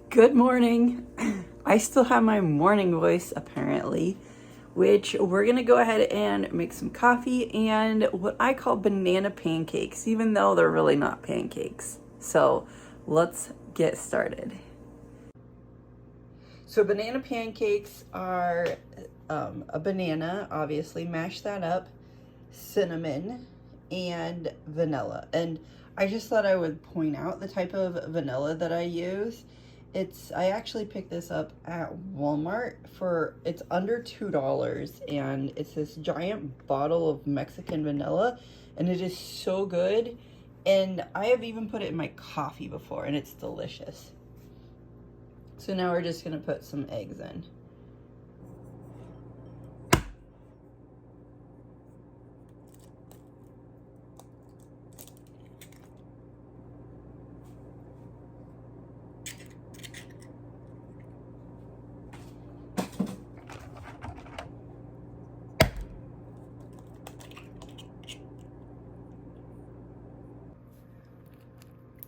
Good morning. I still have my morning voice apparently, which we're gonna go ahead and make some coffee and what I call banana pancakes, even though they're really not pancakes. So let's get started. So banana pancakes are a banana, obviously, mash that up, cinnamon, and vanilla. And I just thought I would point out the type of vanilla that I use. I actually picked this up at Walmart it's under $2, and it's this giant bottle of Mexican vanilla, and it is so good. And I have even put it in my coffee before, and it's delicious. So now we're just gonna put some eggs in.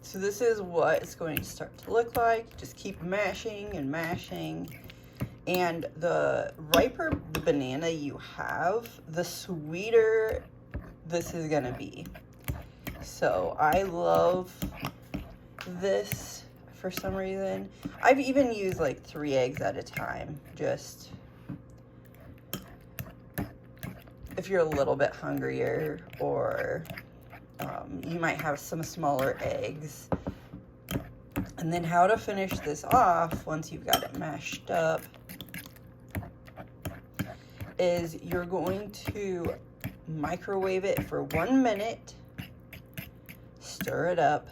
So this is what it's going to start to look like. Just keep mashing and mashing. And the riper the banana you have, the sweeter this is gonna be. So I love this for some reason. I've even used like 3 eggs at a time, just if you're a little bit hungrier, or you might have some smaller eggs. And then how to finish this off once you've got it mashed up is you're going to microwave it for 1 minute, stir it up,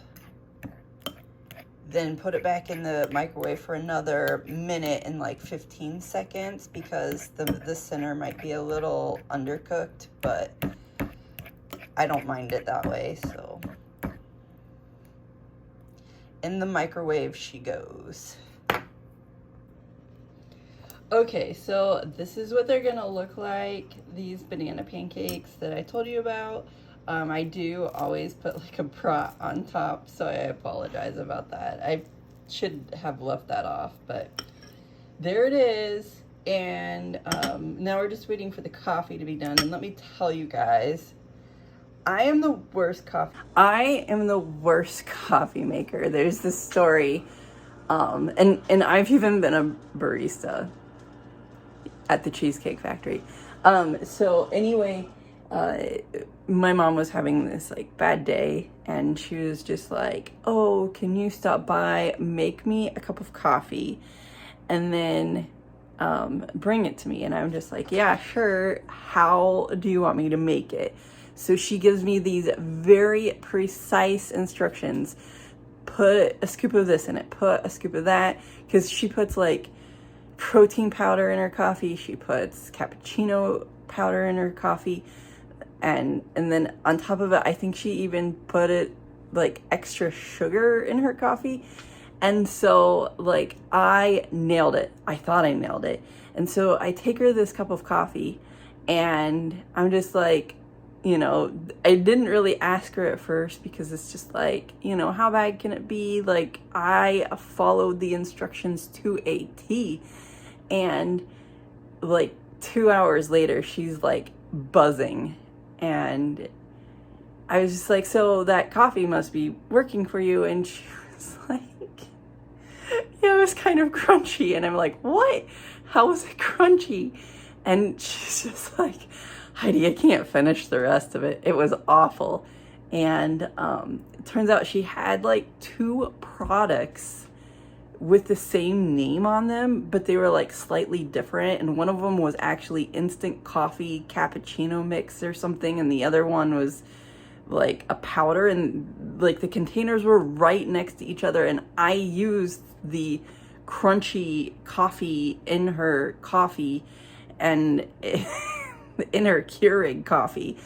then put it back in the microwave for another minute and like 15 seconds because the center might be a little undercooked, but I don't mind it that way. So in the microwave she goes. Okay, so this is what they're gonna look like, these banana pancakes that I told you about. I do always put like a brat on top, so I apologize about that. I should have left that off, but there it is. And now we're just waiting for the coffee to be done. And let me tell you guys, I am the worst coffee maker. There's this story, and I've even been a barista at the Cheesecake Factory. So anyway, my mom was having this like bad day, and she was just like, "Oh, can you stop by, make me a cup of coffee, and then bring it to me?" And I'm just like, "Yeah, sure. How do you want me to make it?" So she gives me these very precise instructions. Put a scoop of this in it, put a scoop of that, because she puts like protein powder in her coffee, she puts cappuccino powder in her coffee, and then on top of it, I think she even put it like extra sugar in her coffee. And so like I nailed it. I thought I nailed it. And so I take her this cup of coffee, and I'm just like, I didn't really ask her at first because it's just like, how bad can it be? Like, I followed the instructions to a T. And like 2 hours later, she's like buzzing. And I was just like, "So that coffee must be working for you?" And she was like, "Yeah, it was kind of crunchy." And I'm like, "What? How was it crunchy?" And she's just like, "Heidi, I can't finish the rest of it. It was awful." And it turns out she had like 2 products with the same name on them, but they were like slightly different. And one of them was actually instant coffee cappuccino mix or something, and the other one was like a powder, and like the containers were right next to each other. And I used the crunchy coffee in her coffee and in her Keurig coffee.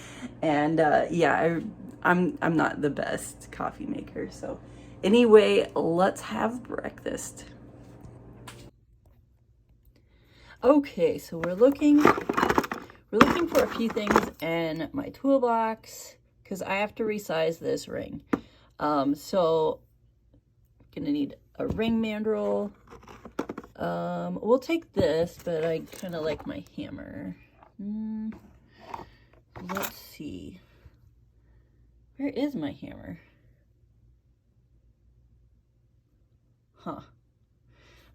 And yeah, I'm not the best coffee maker. So anyway, let's have breakfast. Okay, so we're looking for a few things in my toolbox because I have to resize this ring. So I'm gonna need a ring mandrel. We'll take this, but I kind of like my hammer. Let's see. Where is my hammer? Huh.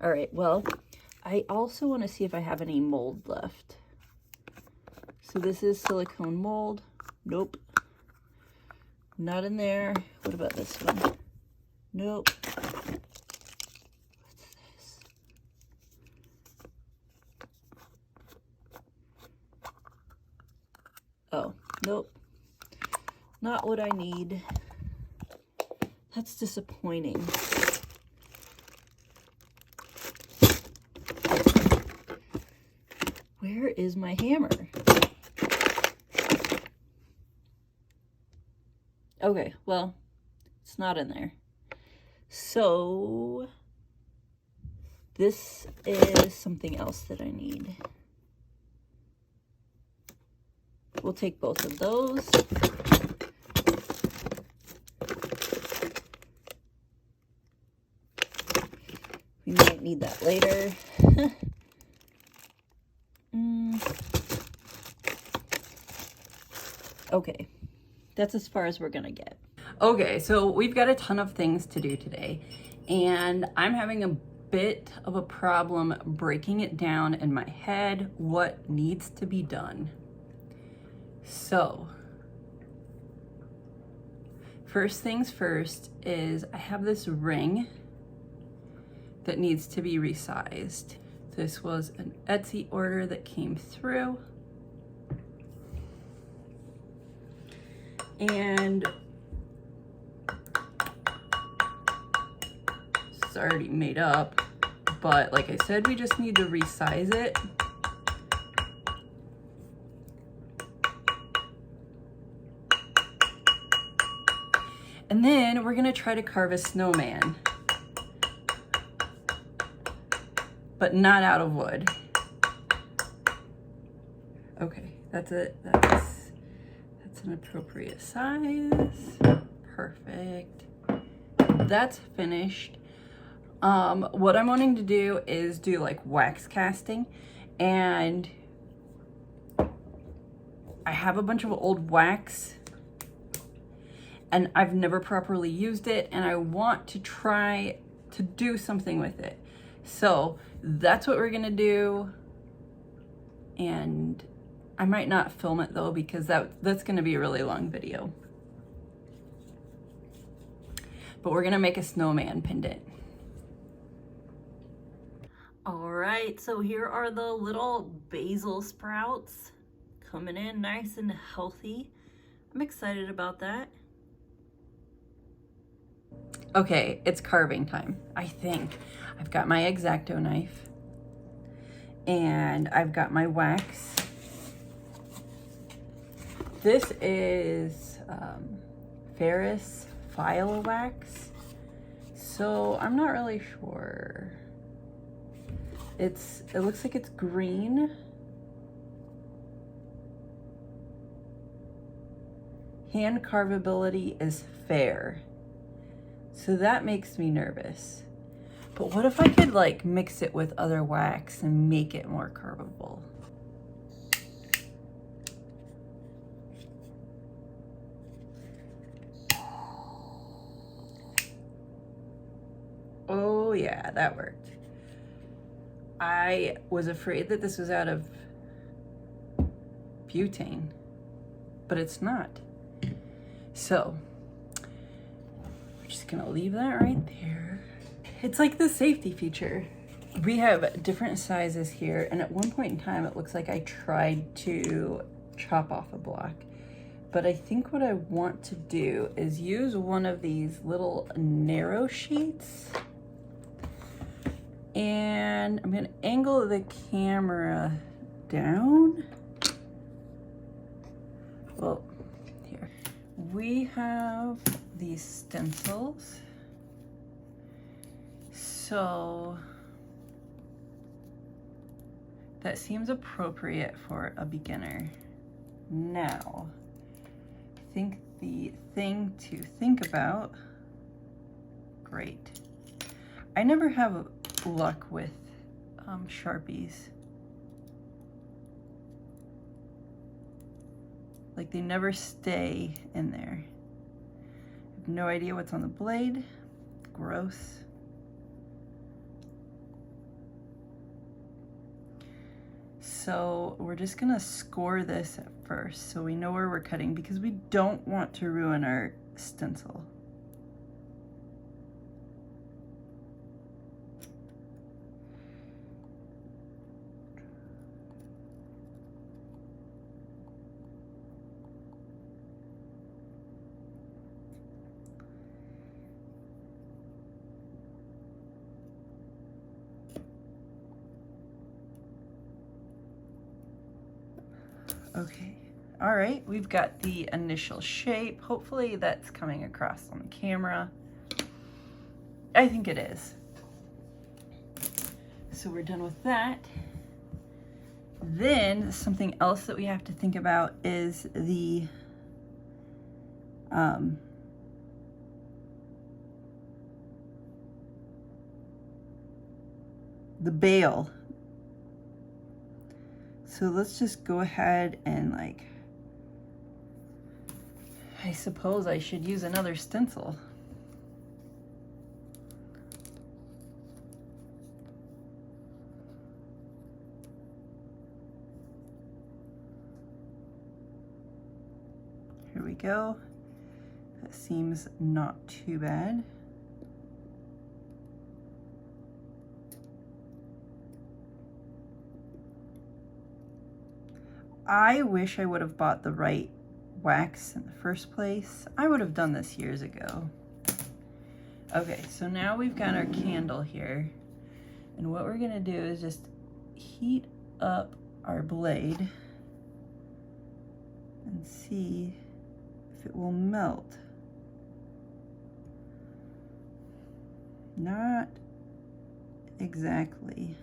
All right, well, I also want to see if I have any mold left. So this is silicone mold. Nope. Not in there. What about this one? Nope. What's this? Oh, nope. Not what I need. That's disappointing. Where is my hammer? Okay, well, it's not in there. So this is something else that I need. We'll take both of those. We might need that later. Okay, that's as far as we're gonna get. Okay, so we've got a ton of things to do today, and I'm having a bit of a problem breaking it down in my head what needs to be done. So, first things first is I have this ring that needs to be resized. This was an Etsy order that came through. And it's already made up, but like I said, we just need to resize it. And then we're gonna try to carve a snowman, but not out of wood. Okay, that's it. That's an appropriate size. Perfect. That's finished. What I'm wanting to do is do like wax casting, and I have a bunch of old wax and I've never properly used it, and I want to try to do something with it. So that's what we're gonna do, and I might not film it though, because that's gonna be a really long video. But we're gonna make a snowman pendant. All right, so here are the little basil sprouts coming in nice and healthy. I'm excited about that. Okay, it's carving time, I think. I've got my X-Acto knife, and I've got my wax. This is Ferris file wax, so I'm not really sure. It looks like it's green. Hand carvability is fair, so that makes me nervous. But what if I could like mix it with other wax and make it more carvable? Oh yeah, that worked. I was afraid that this was out of butane, but it's not. So we're just gonna leave that right there. It's like the safety feature. We have different sizes here, and at one point in time it looks like I tried to chop off a block, but I think what I want to do is use one of these little narrow sheets, and I'm gonna angle the camera down. Well, here. We have these stencils. So that seems appropriate for a beginner. Now, I think the thing to think about, great. I never have luck with Sharpies. Like, they never stay in there. I have no idea what's on the blade. Gross. So we're just gonna score this at first so we know where we're cutting, because we don't want to ruin our stencil. Okay, all right, we've got the initial shape. Hopefully that's coming across on the camera. I think it is. So we're done with that. Then something else that we have to think about is the bail. So let's just go ahead and, like, I suppose I should use another stencil. Here we go. That seems not too bad. I wish I would have bought the right wax in the first place. I would have done this years ago. Okay, so now we've got our candle here. And what we're gonna do is just heat up our blade and see if it will melt. Not exactly.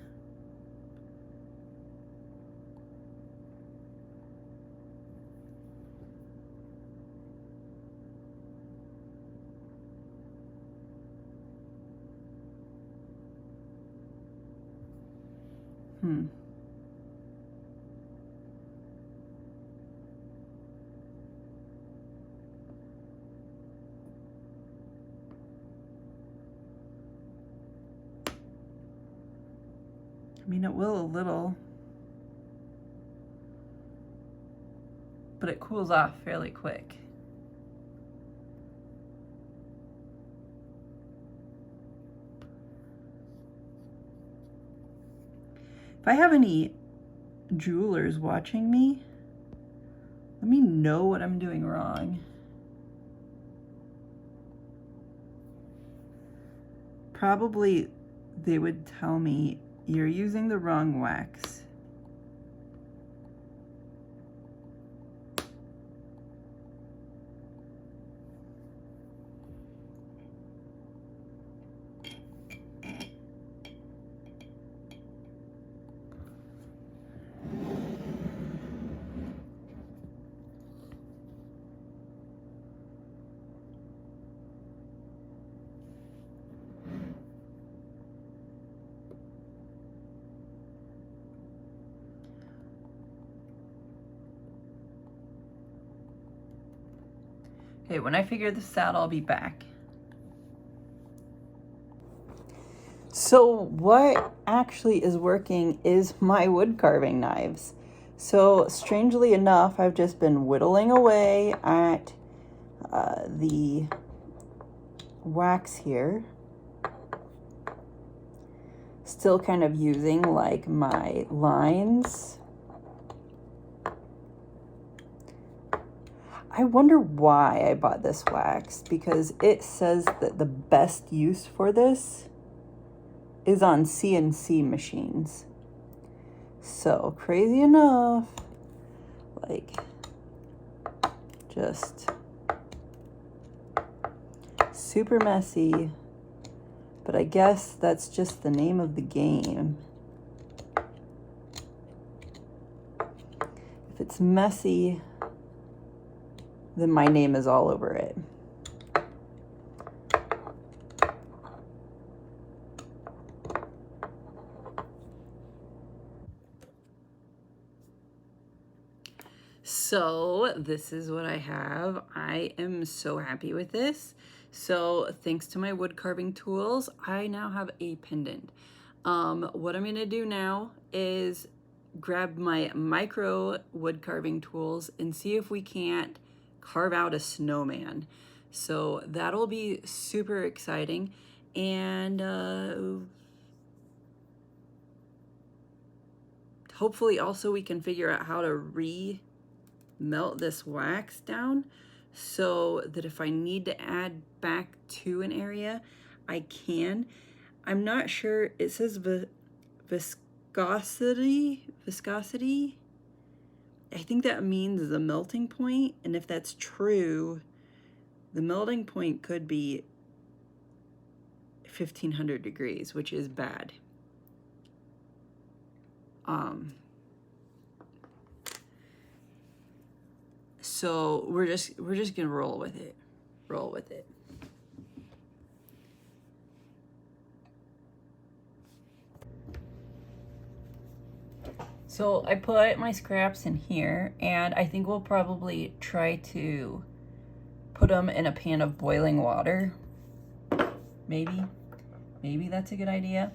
I mean, it will a little, but it cools off fairly quick. If I have any jewelers watching me, let me know what I'm doing wrong. Probably they would tell me, you're using the wrong wax. Okay, when I figure this out, I'll be back. So what actually is working is my wood carving knives. So strangely enough, I've just been whittling away at the wax here. Still kind of using like my lines. I wonder why I bought this wax, because it says that the best use for this is on CNC machines. So crazy enough, like just super messy, but I guess that's just the name of the game. If it's messy, then my name is all over it. So this is what I have. I am so happy with this. So thanks to my wood carving tools, I now have a pendant. What I'm gonna do now is grab my micro wood carving tools and see if we can't carve out a snowman. So that'll be super exciting. And hopefully also we can figure out how to melt this wax down so that if I need to add back to an area, I can. I'm not sure, it says viscosity. I think that means the melting point, and if that's true, the melting point could be 1500 degrees, which is bad. So we're just gonna roll with it. So I put my scraps in here, and I think we'll probably try to put them in a pan of boiling water. Maybe that's a good idea.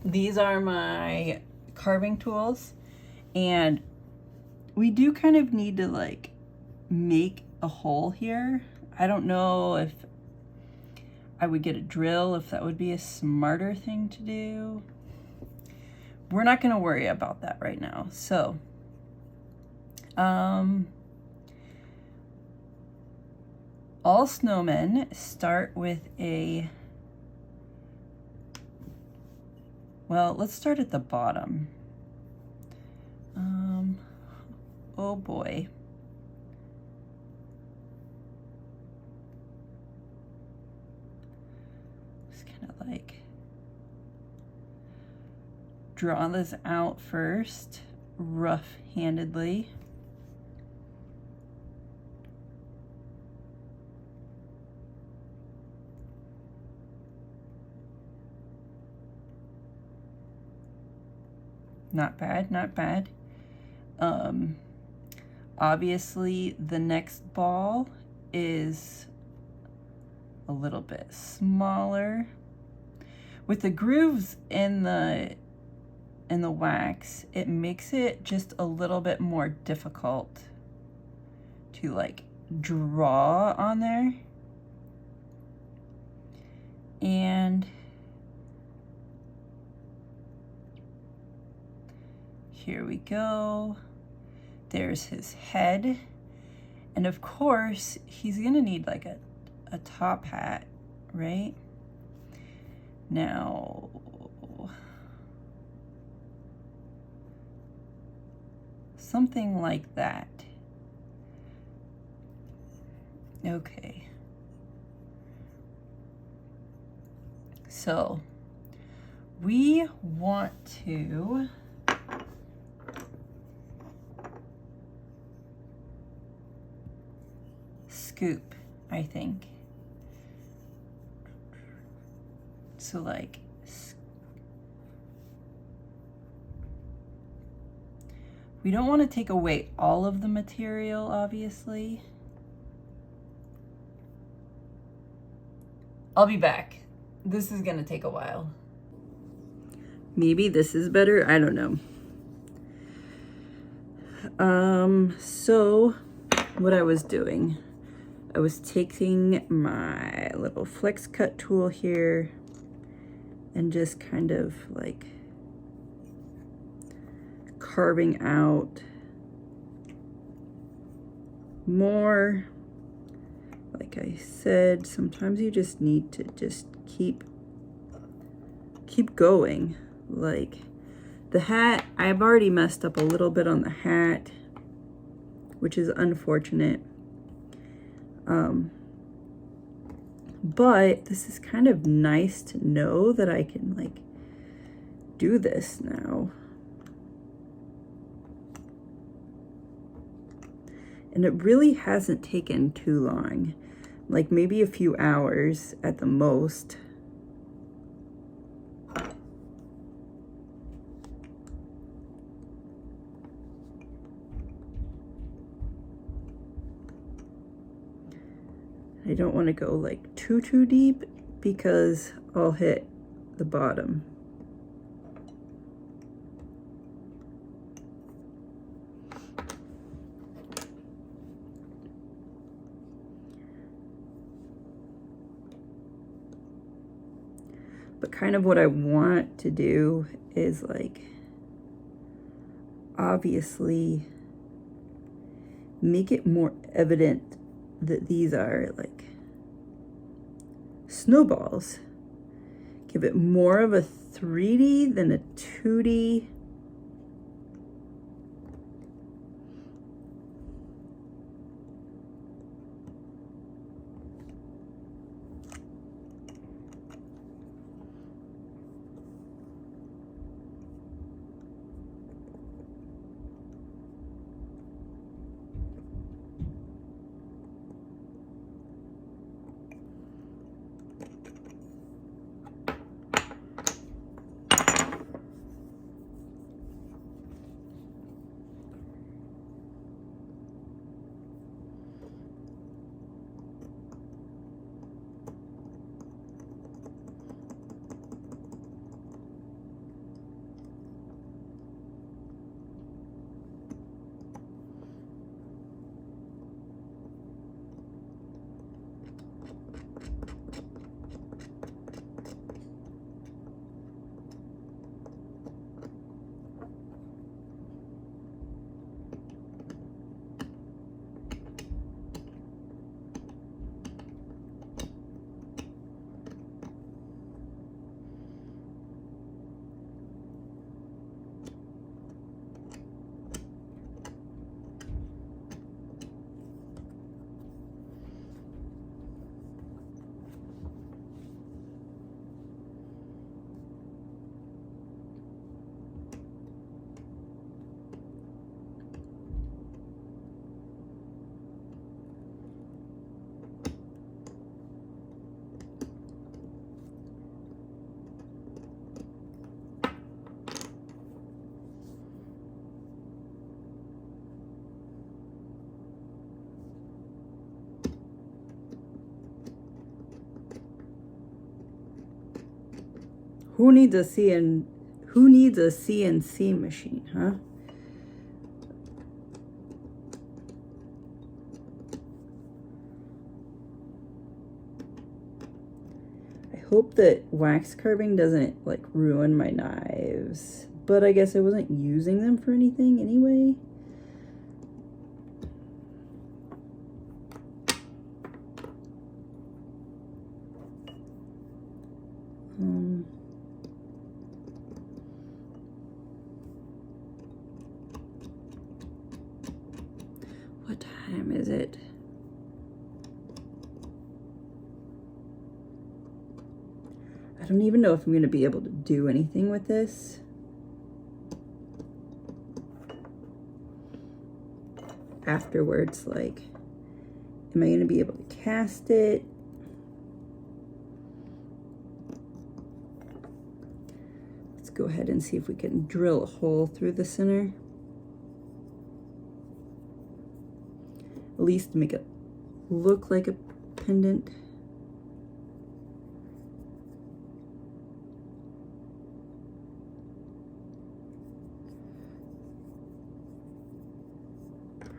These are my carving tools, and we do kind of need to like make a hole here. I don't know if I would get a drill, if that would be a smarter thing to do. We're not going to worry about that right now. So, all snowmen start with well, let's start at the bottom. Oh boy. Just kind of like draw this out first, rough-handedly. Not bad, not bad. Obviously the next ball is a little bit smaller. With the grooves in the wax, it makes it just a little bit more difficult to like draw on there. And here we go. There's his head. And of course, he's gonna need like a top hat, right? Now, something like that. Okay. So, we want to scoop, I think. So like, we don't want to take away all of the material, obviously. I'll be back. This is gonna take a while. Maybe this is better, I don't know. So what I was doing, I was taking my little flex cut tool here and just kind of like carving out more. Like I said, sometimes you just need to just keep going. Like the hat, I've already messed up a little bit on the hat, which is unfortunate. But this is kind of nice to know that I can like do this now. And it really hasn't taken too long, like maybe a few hours at the most. I don't want to go like too deep because I'll hit the bottom. But kind of what I want to do is like, obviously make it more evident that these are like snowballs. Give it more of a 3D than a 2D. Who needs a CNC machine, huh? I hope that wax carving doesn't like ruin my knives, but I guess I wasn't using them for anything anyway. What time is it? I don't even know if I'm going to be able to do anything with this. Afterwards, like, am I going to be able to cast it? Let's go ahead and see if we can drill a hole through the center. At least make it look like a pendant.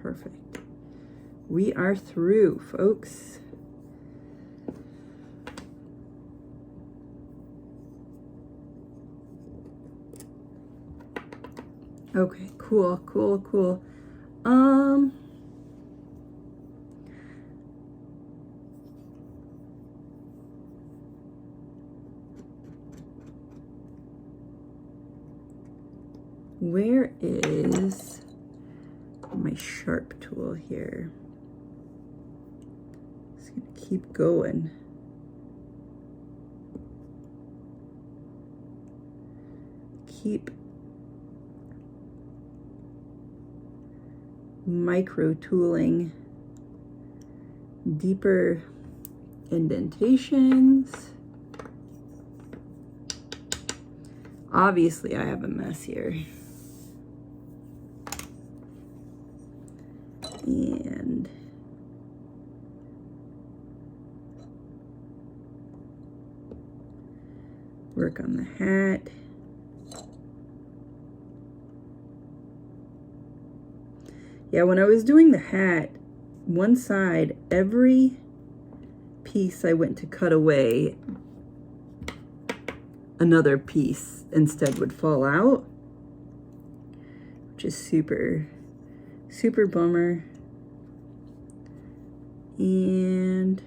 Perfect. We are through, folks. Okay, cool. Where is my sharp tool here? Just gonna keep going. Keep micro tooling deeper indentations. Obviously, I have a mess here. And work on the hat. Yeah, when I was doing the hat, one side, every piece I went to cut away, another piece instead would fall out, which is super, super bummer. And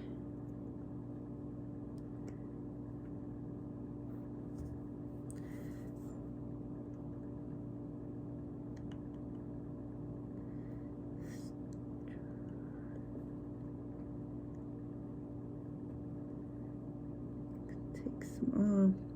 take some off.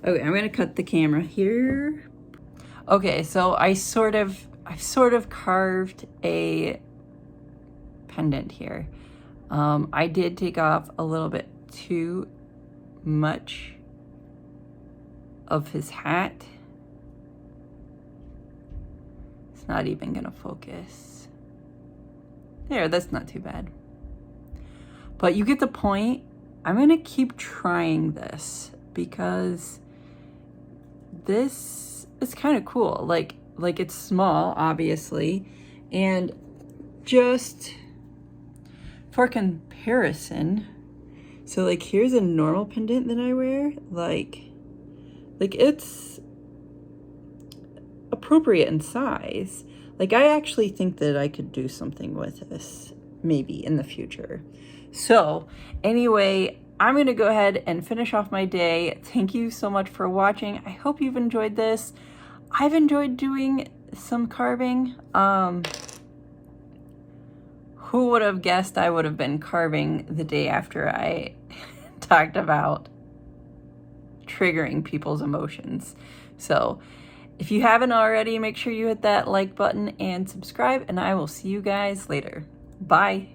Okay, I'm gonna cut the camera here. Okay, so I've sort of carved a pendant here. I did take off a little bit too much of his hat. It's not even gonna focus. There, that's not too bad. But you get the point. I'm gonna keep trying this because this is kind of cool. Like it's small, obviously, and just for comparison, so like here's a normal pendant that I wear, like it's appropriate in size. Like I actually think that I could do something with this maybe in the future. So anyway, I'm gonna go ahead and finish off my day. Thank you so much for watching. I hope you've enjoyed this. I've enjoyed doing some carving. Who would have guessed I would have been carving the day after I talked about triggering people's emotions? So if you haven't already, make sure you hit that like button and subscribe, and I will see you guys later. Bye.